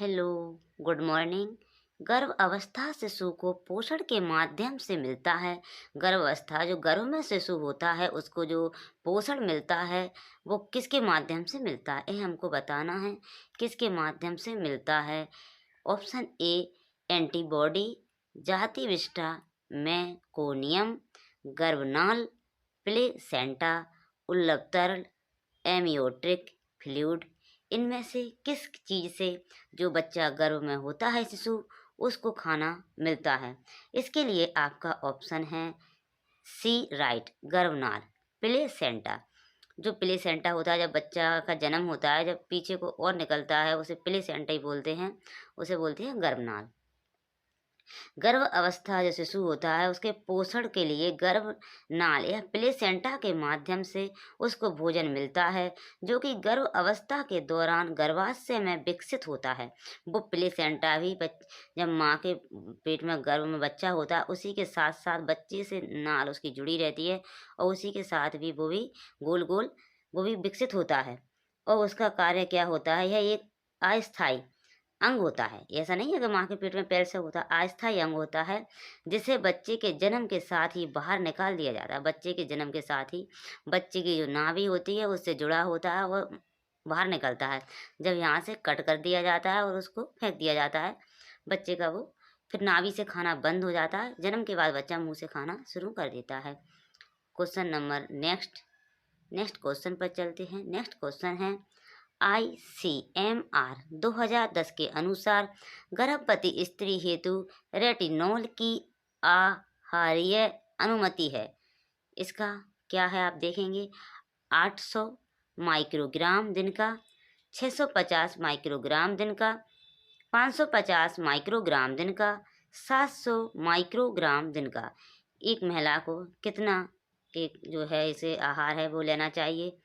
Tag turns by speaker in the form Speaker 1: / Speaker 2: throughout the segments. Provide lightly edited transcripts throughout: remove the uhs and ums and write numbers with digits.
Speaker 1: Hello, good morning. गर्भ अवस्था शिशु को पोषण के माध्यम से मिलता है। गर्भ अवस्था जो गर्भ में शिशु होता है उसको जो पोषण मिलता है वो किसके माध्यम से मिलता है, ये हमको बताना है। किसके माध्यम से मिलता है? ऑप्शन ए एंटीबॉडी, जाति विष्ठा, मेकोनियम, गर्भनाल, प्लेसेंटा, उल्लभ तरल, एमियोट्रिक फ्लूइड। इनमें से किस चीज़ से जो बच्चा गर्भ में होता है शिशु उसको खाना मिलता है? इसके लिए आपका ऑप्शन है सी राइट, गर्भनाल, प्लेसेंटा। जो प्लेसेंटा होता है जब बच्चा का जन्म होता है, जब पीछे को और निकलता है उसे प्लेसेंटा ही बोलते हैं, उसे बोलते हैं गर्भनाल। गर्भ अवस्था जो शिशु होता है उसके पोषण के लिए गर्भ नाल या प्लेसेंटा के माध्यम से उसको भोजन मिलता है, जो कि गर्भ अवस्था के दौरान गर्भाशय में विकसित होता है। वो प्लेसेंटा भी जब माँ के पेट में गर्भ में बच्चा होता है उसी के साथ साथ बच्चे से नाल उसकी जुड़ी रहती है और उसी के साथ भी वो भी गोल गोल वो भी विकसित होता है। और उसका कार्य क्या होता है? यह एक अस्थायी अंग होता है। ऐसा नहीं है कि माँ के पेट में पहले से होता, अस्थायी अंग होता है जिसे बच्चे के जन्म के साथ ही बाहर निकाल दिया जाता है। बच्चे के जन्म के साथ ही बच्चे की जो नाभि होती है उससे जुड़ा होता है और बाहर निकलता है। जब यहाँ से कट कर दिया जाता है और उसको फेंक दिया जाता है बच्चे का, वो फिर नाभि से खाना बंद हो जाता है। जन्म के बाद बच्चा मुँह से खाना शुरू कर देता है। क्वेश्चन नंबर नेक्स्ट क्वेश्चन पर चलते हैं। नेक्स्ट क्वेश्चन है ICMR 2010 के अनुसार गर्भवती स्त्री हेतु रेटिनॉल की आहार्य अनुमति है। इसका क्या है आप देखेंगे। 800 माइक्रोग्राम दिन का, 650 माइक्रोग्राम दिन का, 550 माइक्रोग्राम दिन का, 700 माइक्रोग्राम दिन का। एक महिला को कितना एक जो है इसे आहार है वो लेना चाहिए,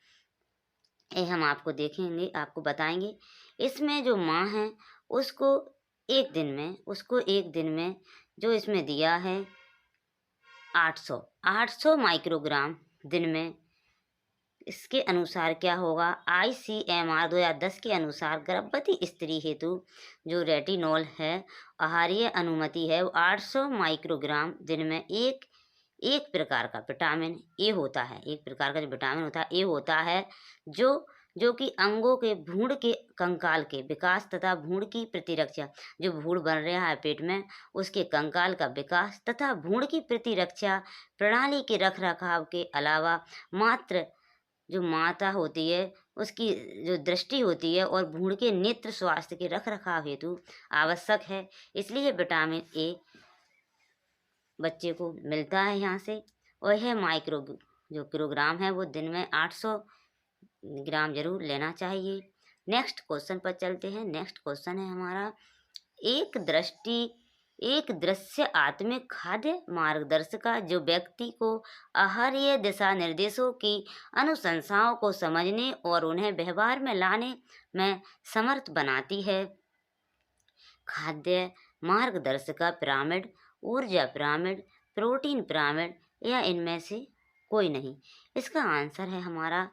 Speaker 1: ये हम आपको देखेंगे, आपको बताएंगे। इसमें जो माँ है उसको एक दिन में जो इसमें दिया है 800 माइक्रोग्राम दिन में। इसके अनुसार क्या होगा? ICMR 2010 के अनुसार गर्भवती स्त्री हेतु जो रेटिनॉल है आहार्य अनुमति है वो 800 माइक्रोग्राम दिन में। एक प्रकार का विटामिन ए होता है, एक प्रकार का जो विटामिन होता है ए होता है जो कि अंगों के भ्रूण के कंकाल के विकास तथा भ्रूण की प्रतिरक्षा, जो भ्रूण बन रहा है पेट में उसके कंकाल का विकास तथा भ्रूण की प्रतिरक्षा प्रणाली के रख रखाव के अलावा मात्र जो माता होती है उसकी जो दृष्टि होती है और भ्रूण के नेत्र स्वास्थ्य के रख रखाव हेतु आवश्यक है। इसलिए विटामिन ए बच्चे को मिलता है यहाँ से। और यह जो किलोग्राम है वो दिन में 800 ग्राम जरूर लेना चाहिए। नेक्स्ट क्वेश्चन पर चलते हैं। नेक्स्ट क्वेश्चन है हमारा एक दृश्य आत्मिक खाद्य मार्गदर्शिका जो व्यक्ति को आहार्य दिशा निर्देशों की अनुशंसाओं को समझने और उन्हें व्यवहार में लाने में समर्थ बनाती है। खाद्य मार्गदर्शिका पिरामिड, ऊर्जा पिरामिड, प्रोटीन पिरामिड या इनमें से कोई नहीं। इसका आंसर है हमारा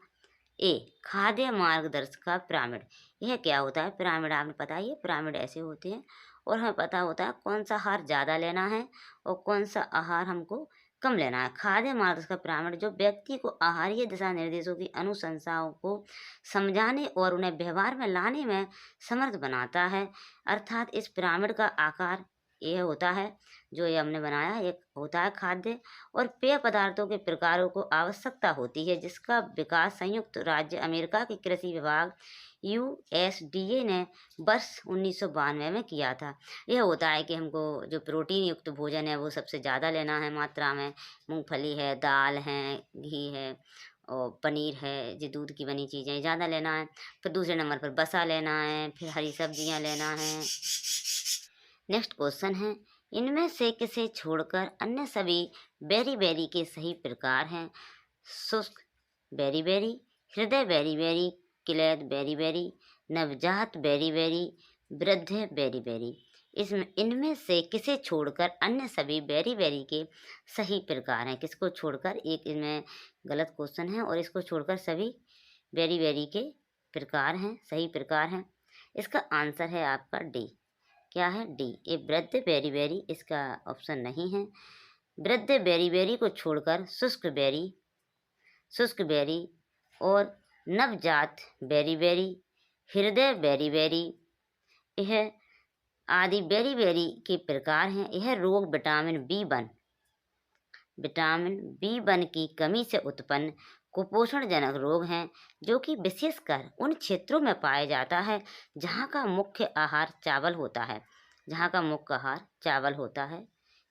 Speaker 1: ए, खाद्य मार्गदर्शिका पिरामिड। यह क्या होता है? पिरामिड आपने पता ही है, पिरामिड ऐसे होते हैं और हमें पता होता है कौन सा आहार ज़्यादा लेना है और कौन सा आहार हमको कम लेना है। खाद्य मार्गदर्शिका पिरामिड जो व्यक्ति को आहारीय दिशा निर्देशों की अनुशंसाओं को समझाने और उन्हें व्यवहार में लाने में समर्थ बनाता है। अर्थात इस पिरामिड का आकार यह होता है जो ये हमने बनाया, एक होता है खाद्य और पेय पदार्थों के प्रकारों को आवश्यकता होती है जिसका विकास संयुक्त राज्य अमेरिका के कृषि विभाग USDA ने वर्ष 1992 में किया था। यह होता है कि हमको जो प्रोटीन युक्त भोजन है वो सबसे ज़्यादा लेना है मात्रा में। मूंगफली है, दाल है, घी है और पनीर है, जो दूध की बनी चीज़ें ज़्यादा लेना है। फिर दूसरे नंबर पर बसा लेना है, फिर हरी सब्जियां लेना है। नेक्स्ट क्वेश्चन है इनमें से किसे छोड़कर अन्य सभी बेरी बेरी के सही प्रकार हैं? शुष्क बेरी बेरी, हृदय बेरी बेरी, किलैद बेरी बेरी, नवजात बेरी बेरी, वृद्ध बेरी बेरी। इनमें से किसे छोड़कर अन्य सभी बेरी बेरी के सही प्रकार हैं? किसको छोड़कर? एक इनमें गलत क्वेश्चन है और इसको छोड़कर सभी बेरी बेरी के प्रकार हैं, सही प्रकार हैं। इसका आंसर है आपका डी। क्या है? डी। ए वृद्ध बेरी, इसका ऑप्शन नहीं है। वृद्ध बेरी को छोड़कर शुष्क बेरी और नवजात बेरी, हृदय बेरी, यह आदि बेरी के प्रकार हैं। यह रोग विटामिन बी वन की कमी से उत्पन्न कुपोषणजनक रोग हैं, जो कि विशेषकर उन क्षेत्रों में पाया जाता है जहाँ का मुख्य आहार चावल होता है,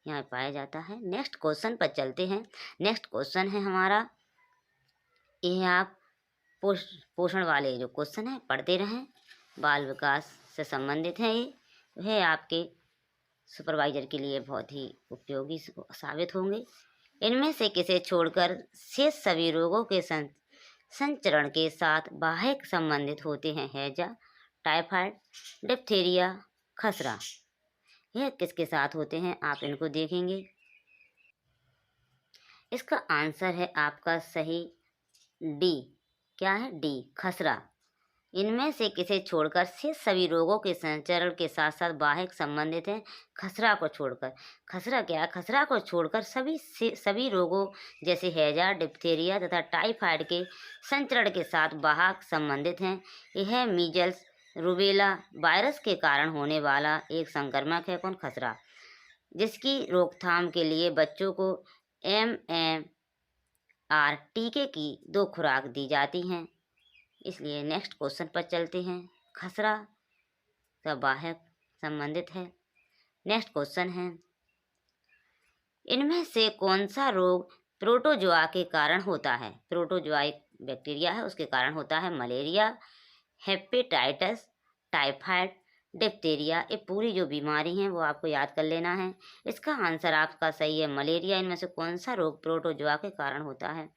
Speaker 1: यहाँ पाया जाता है। नेक्स्ट क्वेश्चन पर चलते हैं। नेक्स्ट क्वेश्चन है हमारा, यह आप पोषण वाले जो क्वेश्चन है पढ़ते रहें, बाल विकास से संबंधित है। ये आपके सुपरवाइजर के लिए बहुत ही उपयोगी साबित होंगे। इनमें से किसे छोड़कर शेष सभी रोगों के संचरण के साथ बाह्यक संबंधित होते हैं? हैजा, टाइफाइड, डिप्थीरिया, खसरा। यह किसके साथ होते हैं? आप इनको देखेंगे। इसका आंसर है आपका सही डी। क्या है? डी, खसरा। इनमें से किसे छोड़कर शेष सभी रोगों के संचरण के साथ साथ बाह्यक संबंधित हैं? खसरा को छोड़कर। खसरा क्या है? खसरा को छोड़कर सभी रोगों जैसे हैजा, डिप्थीरिया तथा टाइफाइड के संचरण के साथ बाह्यक संबंधित हैं। यह मीजल्स, रूबेला वायरस के कारण होने वाला एक संक्रमण है। कौन? खसरा, जिसकी रोकथाम के लिए बच्चों को MMR टीके की 2 खुराक दी जाती हैं। इसलिए नेक्स्ट क्वेश्चन पर चलते हैं। खसरा का बाह्यक संबंधित है। नेक्स्ट क्वेश्चन है, इनमें से कौन सा रोग प्रोटोजोआ के कारण होता है? प्रोटोजोआ एक बैक्टीरिया है, उसके कारण होता है मलेरिया, हेपेटाइटिस, टाइफाइड, डिप्थीरिया। ये पूरी जो बीमारी हैं वो आपको याद कर लेना है। इसका आंसर आपका सही है मलेरिया। इनमें से कौन सा रोग प्रोटोजोआ के कारण होता है?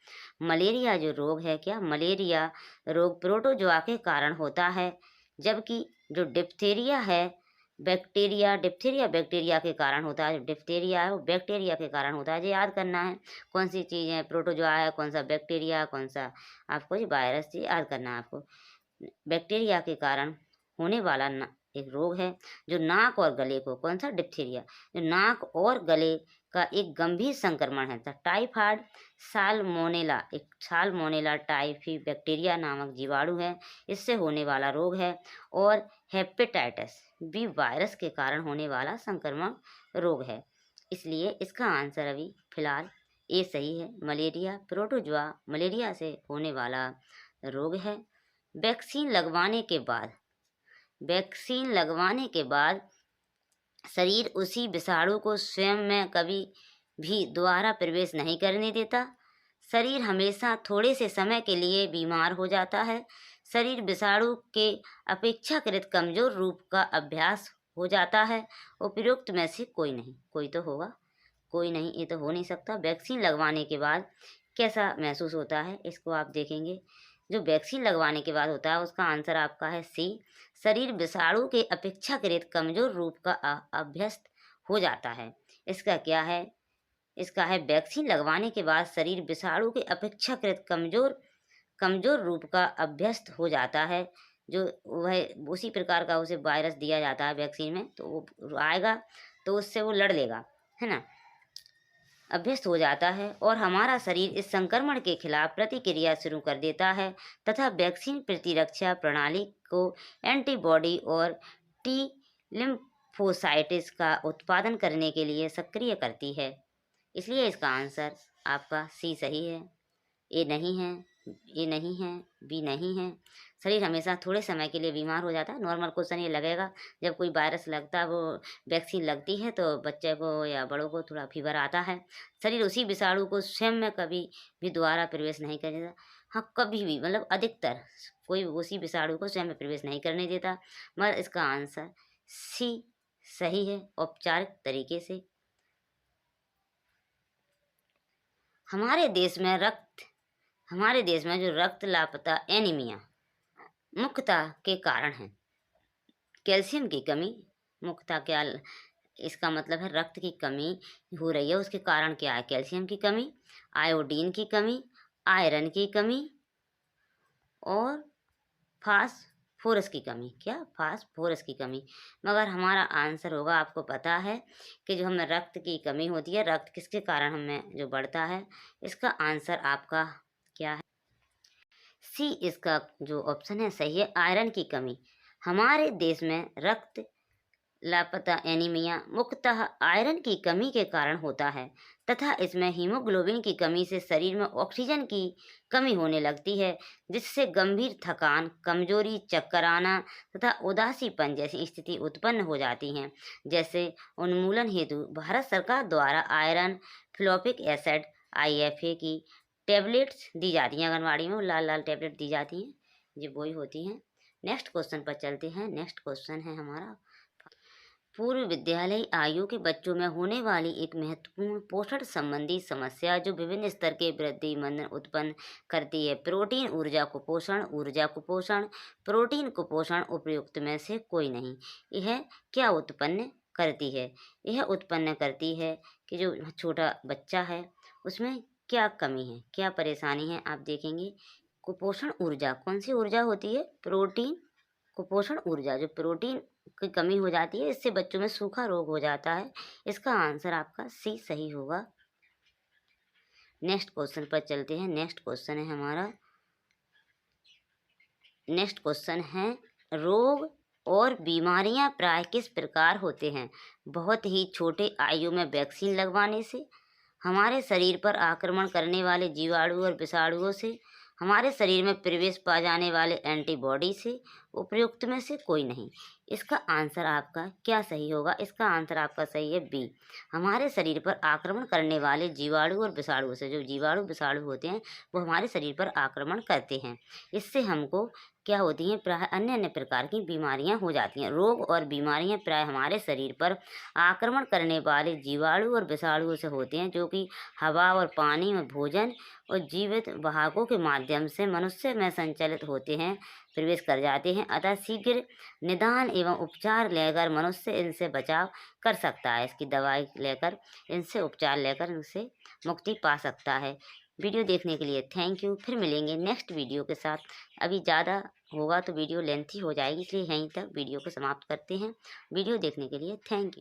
Speaker 1: मलेरिया जो रोग है, क्या मलेरिया रोग प्रोटोजोआ के कारण होता है, जबकि जो डिप्थीरिया है डिप्थीरिया बैक्टीरिया के कारण होता है। जो डिप्थीरिया है वो बैक्टीरिया के कारण होता है। ये याद करना है कौन सी चीज़ है, प्रोटोजोआ है, कौन सा बैक्टीरिया, कौन सा आपको ये वायरस, ये याद करना है आपको। बैक्टीरिया के कारण होने वाला एक रोग है जो नाक और गले को, कौन सा? डिप्थीरिया, जो नाक और गले का एक गंभीर संक्रमण है। टाइफाइड साल्मोनेला, एक साल्मोनेला टाइफी बैक्टीरिया नामक जीवाणु है, इससे होने वाला रोग है। और हेपेटाइटिस बी वायरस के कारण होने वाला संक्रमण रोग है। इसलिए इसका आंसर अभी फिलहाल ए सही है। मलेरिया, प्रोटोजोआ मलेरिया से होने वाला रोग है। वैक्सीन लगवाने के बाद शरीर उसी विषाणु को स्वयं में कभी भी दोबारा प्रवेश नहीं करने देता। शरीर हमेशा थोड़े से समय के लिए बीमार हो जाता है। शरीर विषाणु के अपेक्षाकृत कमजोर रूप का अभ्यास हो जाता है। उपयुक्त में से कोई नहीं, कोई तो होगा, कोई नहीं, ये तो हो नहीं सकता। वैक्सीन लगवाने के बाद कैसा महसूस होता है, इसको आप देखेंगे। जो वैक्सीन लगवाने के बाद होता है उसका आंसर आपका है सी। शरीर विषाणु के अपेक्षाकृत कमजोर रूप का अभ्यस्त हो जाता है। इसका क्या है? इसका है वैक्सीन लगवाने के बाद शरीर विषाणु के अपेक्षाकृत कमजोर रूप का अभ्यस्त हो जाता है। जो वह उसी प्रकार का उसे वायरस दिया जाता है वैक्सीन में, तो वो आएगा तो उससे वो लड़ लेगा, है ना, अभ्यस्त हो जाता है और हमारा शरीर इस संक्रमण के खिलाफ प्रतिक्रिया शुरू कर देता है तथा वैक्सीन प्रतिरक्षा प्रणाली को एंटीबॉडी और टी लिम्फोसाइट्स का उत्पादन करने के लिए सक्रिय करती है। इसलिए इसका आंसर आपका सी सही है। ए नहीं है, बी नहीं है। शरीर हमेशा थोड़े समय के लिए बीमार हो जाता है। नॉर्मल क्वेश्चन ये लगेगा, जब कोई वायरस लगता है, वो वैक्सीन लगती है तो बच्चे को या बड़ों को थोड़ा फीवर आता है। शरीर उसी विषाणु को स्वयं में कभी भी दोबारा प्रवेश नहीं कर देता। हाँ, कभी भी, मतलब अधिकतर कोई उसी विषाणु को स्वयं में प्रवेश नहीं करने देता। मगर इसका आंसर सी सही है औपचारिक तरीके से। हमारे देश में जो रक्त लापता एनीमिया मुख्यतः के कारण है। कैल्शियम की कमी मुख्यतः, क्या इसका मतलब है रक्त की कमी हो रही है, उसके कारण क्या है? कैल्शियम की कमी, आयोडीन की कमी, आयरन की कमी और फास्फोरस की कमी। क्या? फास्फोरस की कमी। मगर हमारा आंसर होगा, आपको पता है कि जो हमें रक्त की कमी होती है, रक्त किसके कारण हमें जो बढ़ता है, इसका आंसर आपका क्या है? सी इसका जो ऑप्शन है सही है, आयरन की कमी। हमारे देश में रक्त लापता एनीमिया मुख्यतः आयरन की कमी के कारण होता है तथा इसमें हीमोग्लोबिन की कमी से शरीर में ऑक्सीजन की कमी होने लगती है, जिससे गंभीर थकान, कमजोरी, चक्कर आना तथा उदासीपन जैसी स्थिति उत्पन्न हो जाती हैं। जैसे उन्मूलन हेतु भारत सरकार द्वारा आयरन फ्लोपिक एसिड IFA की टेबलेट्स दी जाती हैं। आंगनबाड़ी में वो लाल लाल टेबलेट दी जाती हैं, ये वही होती हैं। नेक्स्ट क्वेश्चन पर चलते हैं। नेक्स्ट क्वेश्चन है हमारा, पूर्व विद्यालय आयु के बच्चों में होने वाली एक महत्वपूर्ण पोषण संबंधी समस्या जो विभिन्न स्तर के वृद्धि मंदन उत्पन्न करती है। प्रोटीन ऊर्जा कुपोषण, प्रोटीन कुपोषण उपयुक्त में से कोई नहीं। यह क्या उत्पन्न करती है? यह उत्पन्न करती है कि जो छोटा बच्चा है उसमें क्या कमी है, क्या परेशानी है, आप देखेंगे। कुपोषण ऊर्जा, कौन सी ऊर्जा होती है? प्रोटीन कुपोषण ऊर्जा, जो प्रोटीन की कमी हो जाती है, इससे बच्चों में सूखा रोग हो जाता है। इसका आंसर आपका सी सही होगा। नेक्स्ट क्वेश्चन पर चलते हैं। नेक्स्ट क्वेश्चन है हमारा, नेक्स्ट क्वेश्चन है, रोग और बीमारियां प्राय किस प्रकार होते हैं? बहुत ही छोटे आयु में वैक्सीन लगवाने से, हमारे शरीर पर आक्रमण करने वाले जीवाणु और विषाणुओं से, हमारे शरीर में प्रवेश पा जाने वाले एंटीबॉडी से, उपयुक्त में से कोई नहीं। इसका आंसर आपका क्या सही होगा? इसका आंसर आपका सही है बी, हमारे शरीर पर आक्रमण करने वाले जीवाणु और विषाणु से। जो जीवाणु विषाणु होते हैं वो हमारे शरीर पर आक्रमण करते हैं, इससे हमको क्या होती हैं, प्राय अन्य अन्य प्रकार की बीमारियां हो जाती हैं। रोग और बीमारियां प्राय हमारे शरीर पर आक्रमण करने वाले जीवाणु और विषाणुओं से होते हैं, जो कि हवा और पानी में, भोजन और जीवित वाहकों के माध्यम से मनुष्य में संचालित होते हैं, प्रवेश कर जाते हैं। अतः शीघ्र निदान एवं उपचार लेकर मनुष्य इनसे बचाव कर सकता है। इसकी दवाई लेकर, इनसे उपचार लेकर इनसे मुक्ति पा सकता है। वीडियो देखने के लिए थैंक यू। फिर मिलेंगे नेक्स्ट वीडियो के साथ। अभी ज़्यादा होगा तो वीडियो लेंथी हो जाएगी, इसलिए यहीं तक वीडियो को समाप्त करते हैं। वीडियो देखने के लिए थैंक यू।